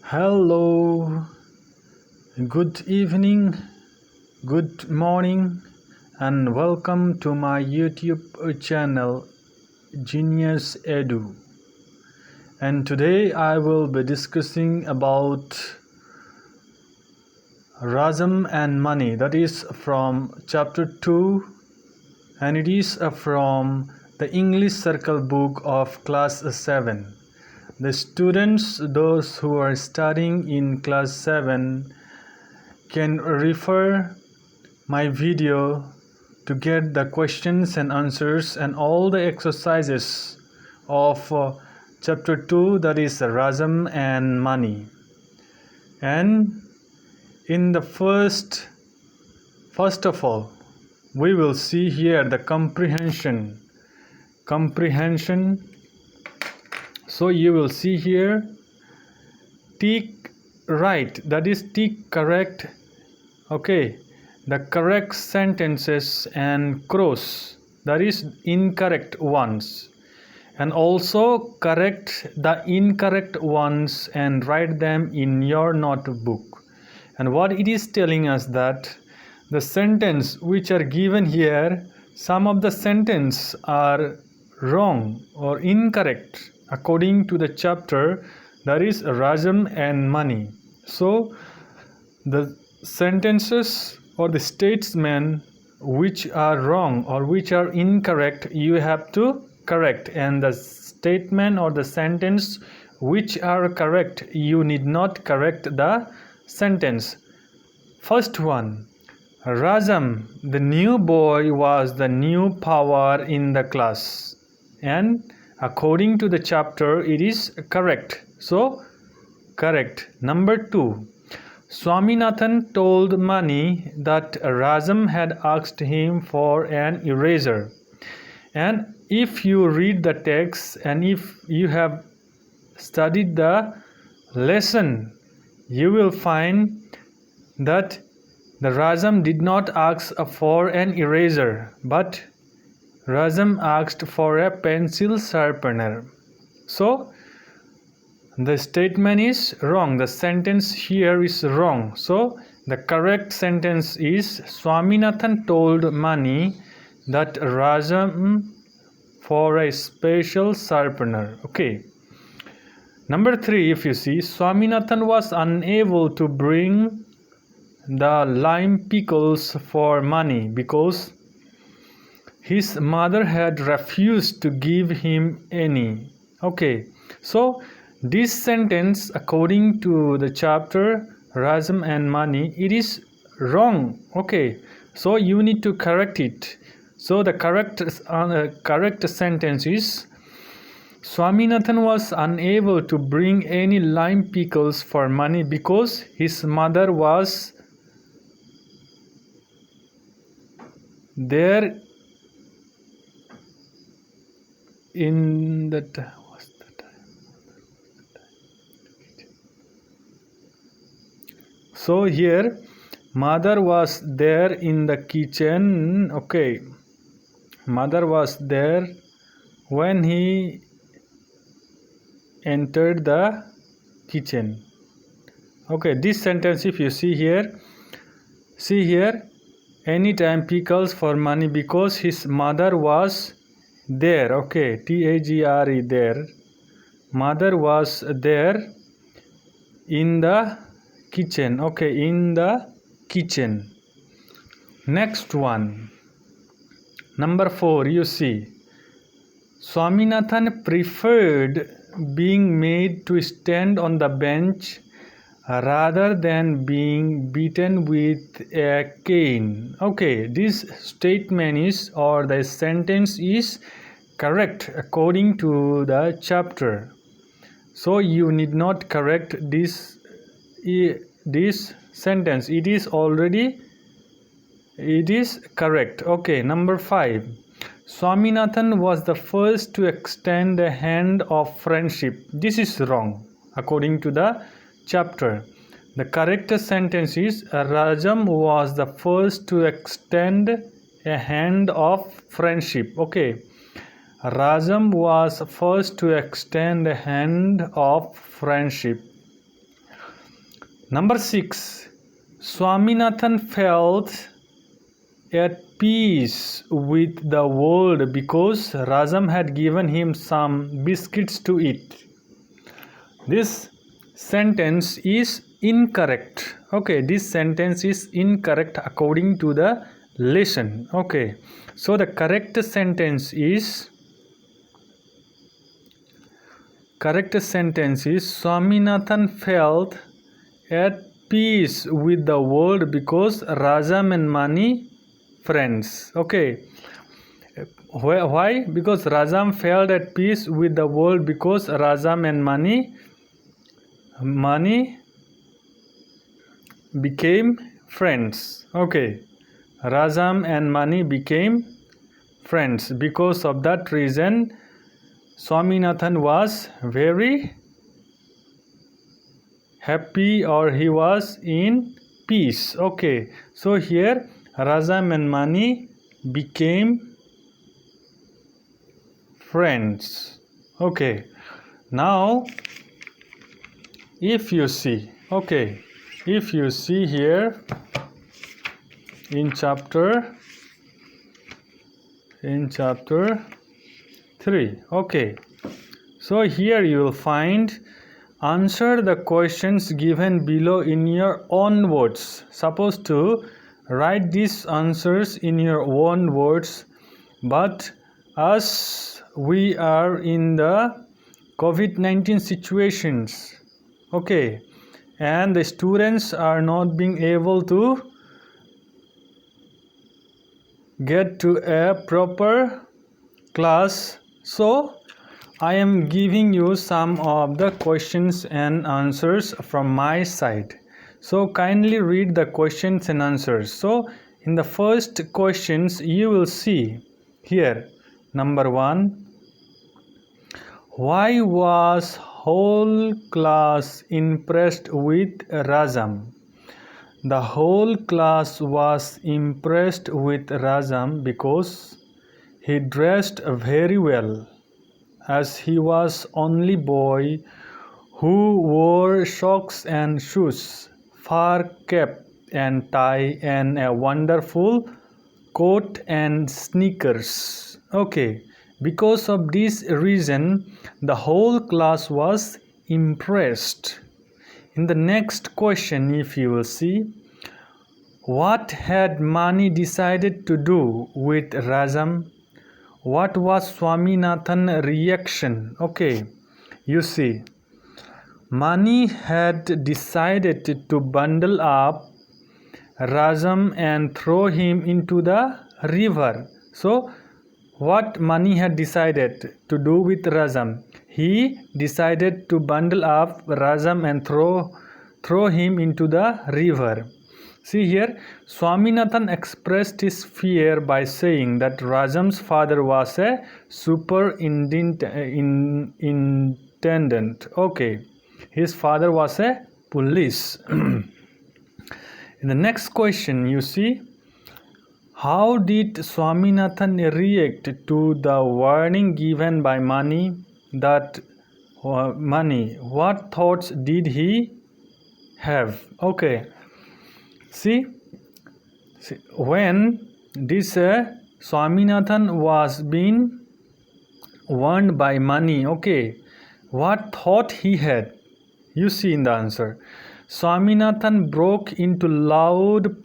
Hello, good evening, good morning, and welcome to my YouTube channel Genius Edu. And today I will be discussing about Rajam and Mani, that is from chapter 2, and it is from the English Circle book of class 7. The students, those who are studying in class 7, can refer my video to get the questions and answers and all the exercises of chapter 2, that is Rajam and Mani. And in the first of all, we will see here the comprehension. So you will see here tick right, that is tick correct, okay, the correct sentences, and cross, that is incorrect ones, and also correct the incorrect ones and write them in your notebook. And what it is telling us that the sentence which are given here, some of the sentence are wrong or incorrect according to the chapter, that is Rajam and Mani. So the sentences or the statements which are wrong or which are incorrect, you have to correct, and the statement or the sentence which are correct, you need not correct the sentence. First one, Rajam, the new boy, was the new power in the class, and according to the chapter it is correct, so correct. Number 2, Swaminathan told Mani that Rajam had asked him for an eraser. And if you read the text and if you have studied the lesson, you will find that the Rajam did not ask for an eraser, but Rajam asked for a pencil sharpener. So the statement is wrong, the sentence here is wrong. So the correct sentence is Swaminathan told Mani that Rajam for a special sharpener. Okay. Number 3, if you see, Swaminathan was unable to bring the lime pickles for Mani because his mother had refused to give him any. Okay, so this sentence, according to the chapter Rajam and Mani, it is wrong. Okay, so you need to correct it. So the correct sentence is Swaminathan was unable to bring any lime pickles for Mani because his mother was there in the time. So here mother was there in the kitchen. Okay, mother was there when he entered the kitchen. Okay, this sentence, if you see here, anytime pickles for Mani because his mother was there. Okay, T-A-G-R-E, there, mother was there in the kitchen. Okay, in the kitchen. Next one, number 4, you see, Swaminathan preferred being made to stand on the bench rather than being beaten with a cane. Okay, this statement is, or the sentence is correct according to the chapter. So you need not correct this sentence. It is correct. Okay, number 5. Swaminathan was the first to extend a hand of friendship. This is wrong according to the chapter. The correct sentence is Rajam was the first to extend a hand of friendship. Okay, Rajam was first to extend a hand of friendship. Number 6. Swaminathan felt at peace with the world because Rajam had given him some biscuits to eat. This sentence is incorrect. Okay, this sentence is incorrect according to the lesson. Okay, so the correct sentence is Swaminathan felt at peace with the world because Rajam and Mani friends. Okay, why? Because Rajam felt at peace with the world because Rajam and Mani became friends. Okay, Rajam and Mani became friends. Because of that reason, Swaminathan was very happy, or he was in peace. Okay, so here Rajam and Mani became friends. Okay, now if you see here in chapter 3. Okay, so here you will find answer the questions given below in your own words. Supposed to write these answers in your own words, but as we are in the COVID-19 situations, okay, and the students are not being able to get to a proper class, so I am giving you some of the questions and answers from my side. So kindly read the questions and answers. So in the first questions you will see here, number 1, why was whole class impressed with Rajam? The whole class was impressed with Rajam because he dressed very well, as he was only boy who wore socks and shoes, fur cap and tie, and a wonderful coat and sneakers. Okay, because of this reason the whole class was impressed. In the next question, if you will see, what had Mani decided to do with Rajam? What was Swaminathan's reaction? Okay, you see, Mani had decided to bundle up Rajam and throw him into the river. So what Mani had decided to do with Rajam? He decided to bundle up Rajam and throw him into the river. See here, Swaminathan expressed his fear by saying that Rajam's father was a superintendent. Okay, his father was a police. In the next question, you see, how did Swaminathan react to the warning given by Mani? What thoughts did he have? Okay, see when this Swaminathan was being warned by Mani, okay, what thought he had? You see in the answer, Swaminathan broke into loud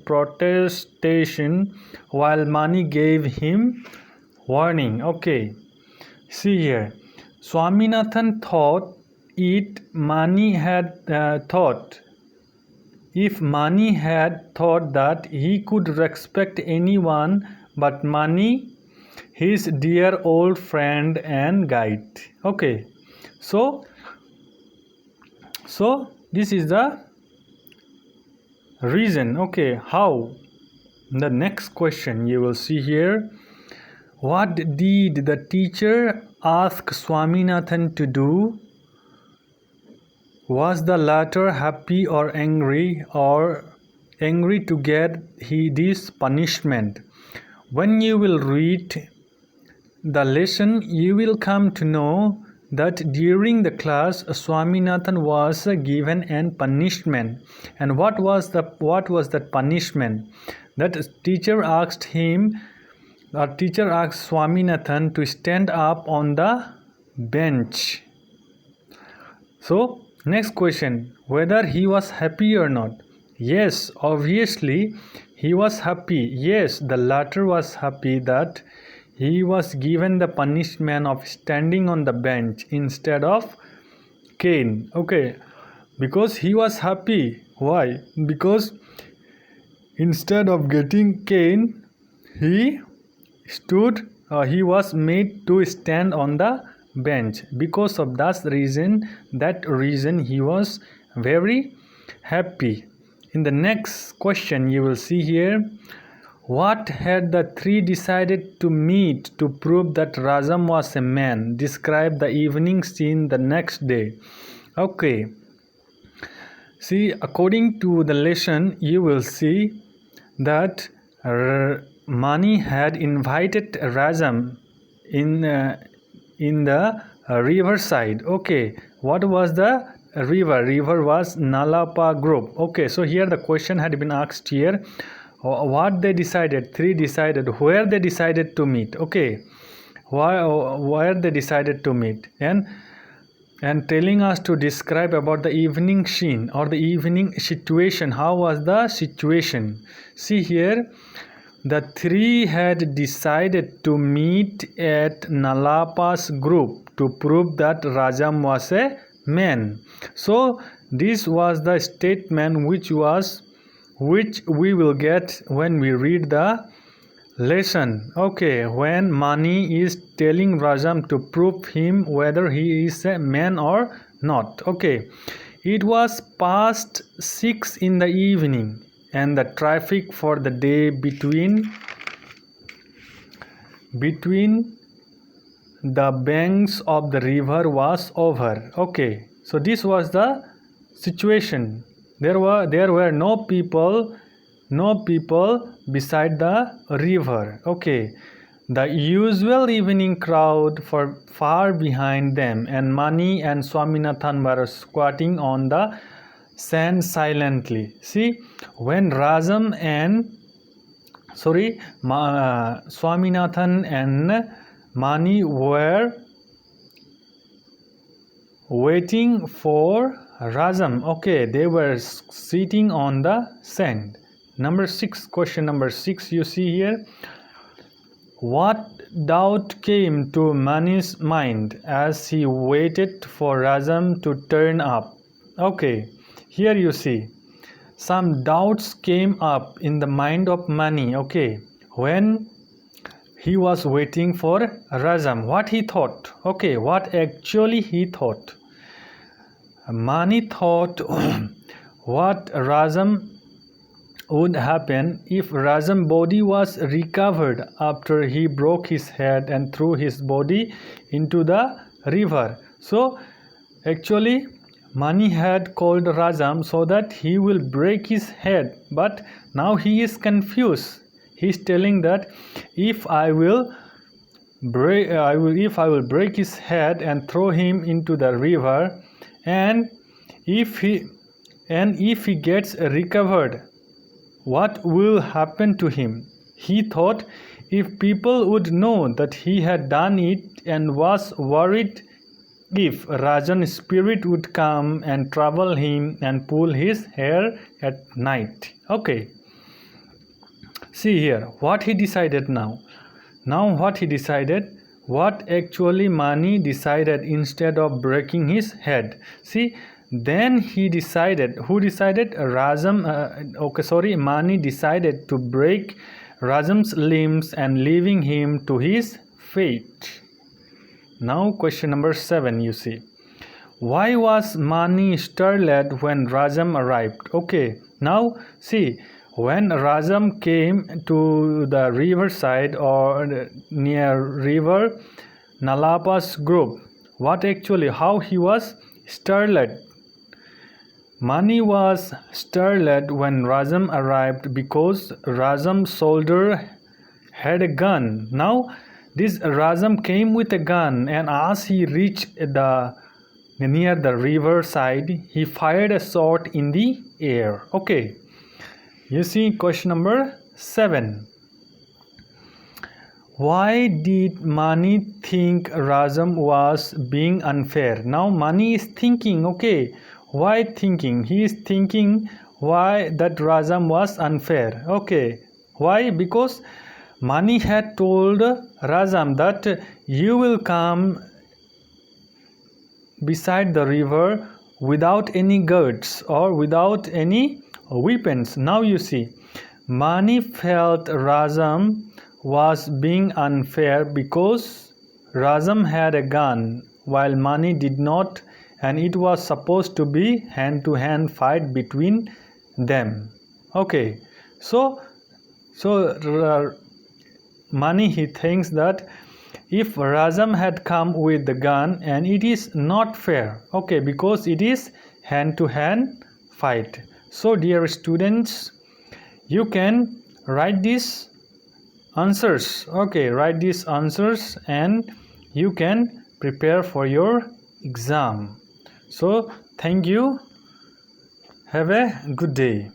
protestation while Mani gave him warning. Okay, see here, Swaminathan thought if Mani had thought that he could respect anyone but Mani, his dear old friend and guide. Okay, so this is the reason. Okay, how? The next question you will see here, what did the teacher ask Swaminathan to do? Was the latter happy or angry to get this punishment? When you will read the lesson, you will come to know that during the class Swaminathan was given an punishment. And what was that punishment? That teacher asked Swaminathan to stand up on the bench. So next question, whether he was happy or not? Yes, obviously he was happy. Yes, the latter was happy that he was given the punishment of standing on the bench instead of cane. Okay, because he was happy. Why? Because instead of getting cane, he was made to stand on the bench. Because of that reason he was very happy. In the next question you will see here, what had the three decided to meet to prove that Rajam was a man? Describe the evening scene the next day. Okay, see, according to the lesson you will see that Mani had invited Rajam in the riverside. Okay, what was the river? River was Nalapa group. Okay, so here the question had been asked here, what they decided, three decided, where they decided to meet. Okay, where they decided to meet, and telling us to describe about the evening scene or the evening situation. How was the situation? See here, the three had decided to meet at Nalapa's group to prove that Rajam was a man. So this was the statement which we will get when we read the lesson. Okay, when Mani is telling Rajam to prove him whether he is a man or not. Okay, it was past 6 in the evening and the traffic for the day between the banks of the river was over. Okay, so this was the situation. There were no people beside the river. Okay, the usual evening crowd far behind them, and Mani and Swaminathan were squatting on the sand silently. See, when Swaminathan and Mani were waiting for Rajam. Okay, they were sitting on the sand. Number 6, question number 6 you see here. What doubt came to Mani's mind as he waited for Rajam to turn up? Okay, here you see some doubts came up in the mind of Mani. Okay, when he was waiting for Rajam, what he thought? Okay, what actually he thought? Mani thought what Rajam would happen if Rajam's body was recovered after he broke his head and threw his body into the river. So actually Mani had called Rajam so that he will break his head, but now he is confused. He is telling that if I will break his head and throw him into the river, and if he gets recovered, what will happen to him? He thought if people would know that he had done it, and was worried if Rajan's spirit would come and trouble him and pull his hair at night. Okay, see here what he decided now. What he decided, what actually Mani decided instead of breaking his head. See, then he decided, who decided? Mani decided to break Rajam's limbs and leaving him to his fate. Now question number 7 you see. Why was Mani startled when Rajam arrived? Okay, now see, when Rajam came to the riverside or near river Nalapa's group, how he was startled? Mani was startled when Rajam arrived because Rajam's soldier had a gun. Now This Rajam came with a gun, and as he reached near the river side, he fired a shot in the air. Okay, you see question number 7. Why did Mani think Rajam was being unfair? Now Mani is thinking, okay, why thinking? He is thinking why that Rajam was unfair. Okay, why? Because Mani had told Rajam that you will come beside the river without any guards or without any weapons. Now you see, Mani felt Rajam was being unfair because Rajam had a gun while Mani did not, and it was supposed to be hand-to-hand fight between them. Okay, so Mani, he thinks that if Rajam had come with the gun, and it is not fair, okay, because it is hand-to-hand fight. So dear students, you can write these answers, okay, write these answers and you can prepare for your exam. So thank you, have a good day.